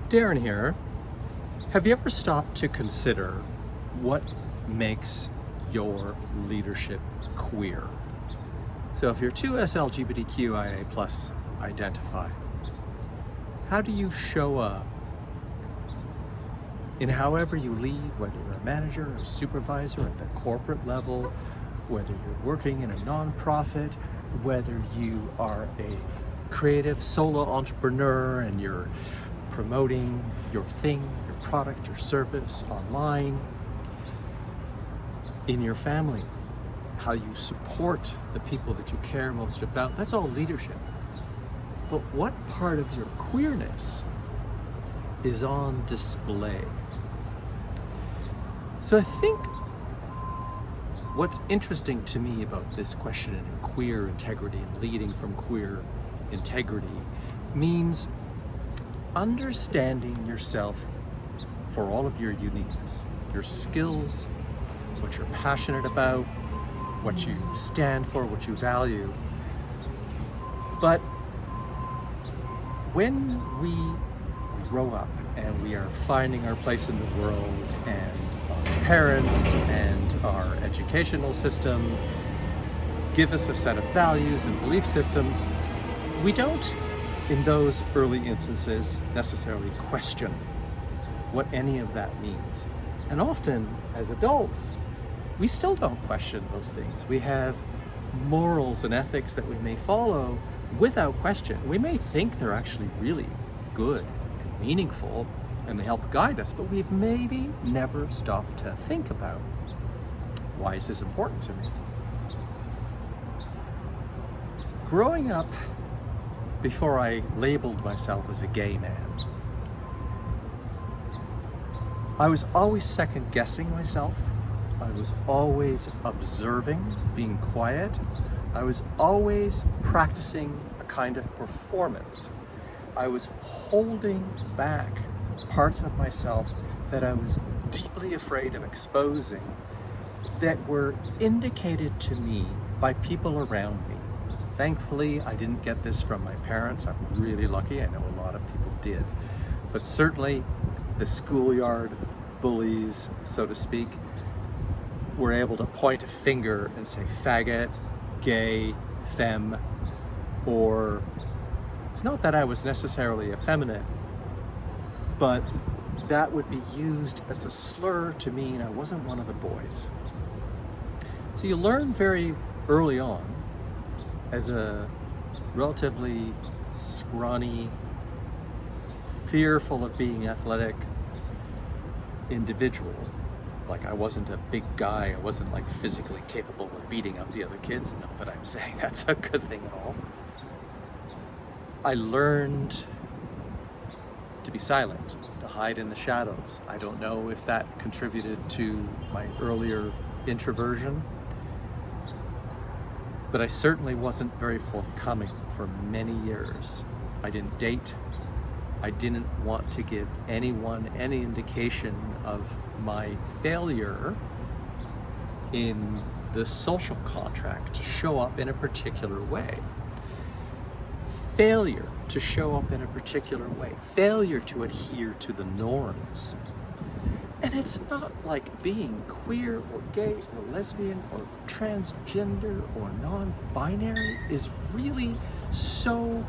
Darren here. Have you ever stopped to consider what makes your leadership queer? So if you're 2S LGBTQIA plus identify, how do you show up in however you lead, whether you're a manager or a supervisor at the corporate level, whether you're working in a nonprofit, whether you are a creative solo entrepreneur and you're promoting your thing, your product, your service online, in your family, how you support the people that you care most about. That's all leadership. But what part of your queerness is on display? So I think what's interesting to me about this question in queer integrity and leading from queer integrity means understanding yourself for all of your uniqueness, your skills, what you're passionate about, what you stand for, what you value. But when we grow up and we are finding our place in the world, and our parents and our educational system give us a set of values and belief systems, we don't, in those early instances, necessarily question what any of that means. And often, as adults, we still don't question those things. We have morals and ethics that we may follow without question. We may think they're actually really good and meaningful and they help guide us, but we've maybe never stopped to think about, why is this important to me? Growing up, before I labeled myself as a gay man, I was always second guessing myself. I was always observing, being quiet. I was always practicing a kind of performance. I was holding back parts of myself that I was deeply afraid of exposing, that were indicated to me by people around me. Thankfully, I didn't get this from my parents. I'm really lucky. I know a lot of people did. But certainly the schoolyard bullies, so to speak, were able to point a finger and say faggot, gay, femme, or it's not that I was necessarily effeminate, but that would be used as a slur to mean I wasn't one of the boys. So you learn very early on, as a relatively scrawny, fearful of being athletic individual. Like, I wasn't a big guy, I wasn't like physically capable of beating up the other kids. Not that I'm saying that's a good thing at all. I learned to be silent, to hide in the shadows. I don't know if that contributed to my earlier introversion, but I certainly wasn't very forthcoming for many years. I didn't date. I didn't want to give anyone any indication of my failure in the social contract to show up in a particular way. Failure to show up in a particular way. Failure to adhere to the norms. And it's not like being queer or gay or lesbian or transgender or non-binary is really so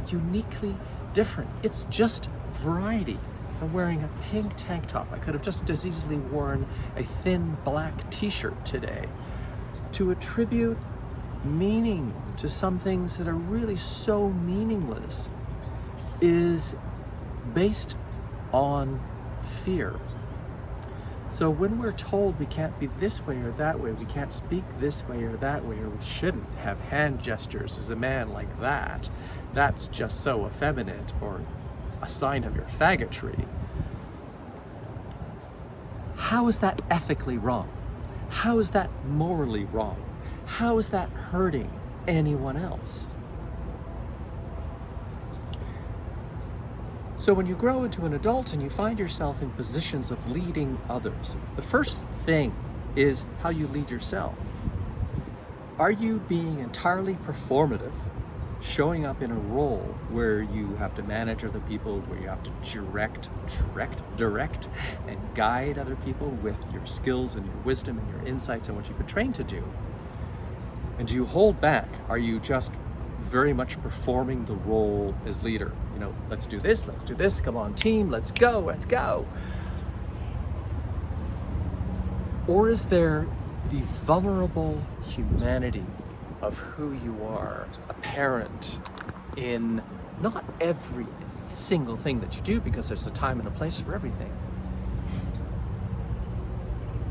uniquely different. It's just variety. I'm wearing a pink tank top. I could have just as easily worn a thin black t-shirt today. To attribute meaning to some things that are really so meaningless is based on fear. So when we're told we can't be this way or that way, we can't speak this way or that way, or we shouldn't have hand gestures as a man like that, that's just so effeminate or a sign of your faggotry. How is that ethically wrong? How is that morally wrong? How is that hurting anyone else? So when you grow into an adult and you find yourself in positions of leading others, the first thing is how you lead yourself. Are you being entirely performative, showing up in a role where you have to manage other people, where you have to direct and guide other people with your skills and your wisdom and your insights and what you've been trained to do? And do you hold back? Are you just very much performing the role as leader? You know, let's do this, come on team, let's go. Or is there the vulnerable humanity of who you are apparent in not every single thing that you do, because there's a time and a place for everything,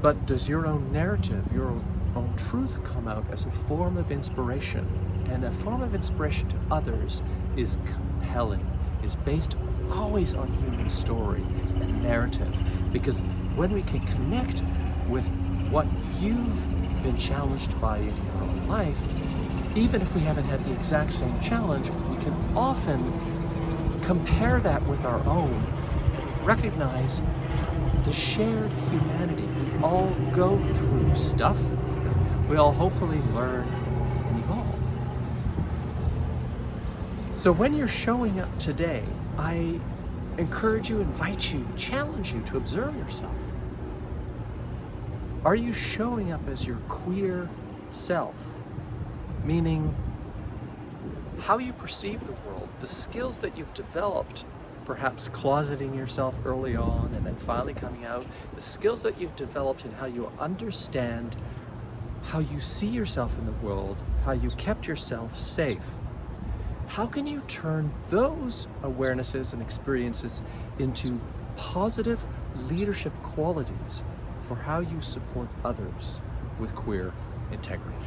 but does your own narrative, your own truth come out as a form of inspiration? And a form of inspiration to others is compelling, is based always on human story and narrative, because when we can connect with what you've been challenged by in your own life, even if we haven't had the exact same challenge, we can often compare that with our own and recognize the shared humanity. We all go through stuff. We all hopefully learn and evolve. So when you're showing up today, I encourage you, invite you, challenge you to observe yourself. Are you showing up as your queer self? Meaning how you perceive the world, the skills that you've developed, perhaps closeting yourself early on and then finally coming out, the skills that you've developed in how you understand how you see yourself in the world, how you kept yourself safe. How can you turn those awarenesses and experiences into positive leadership qualities for how you support others with queer integrity?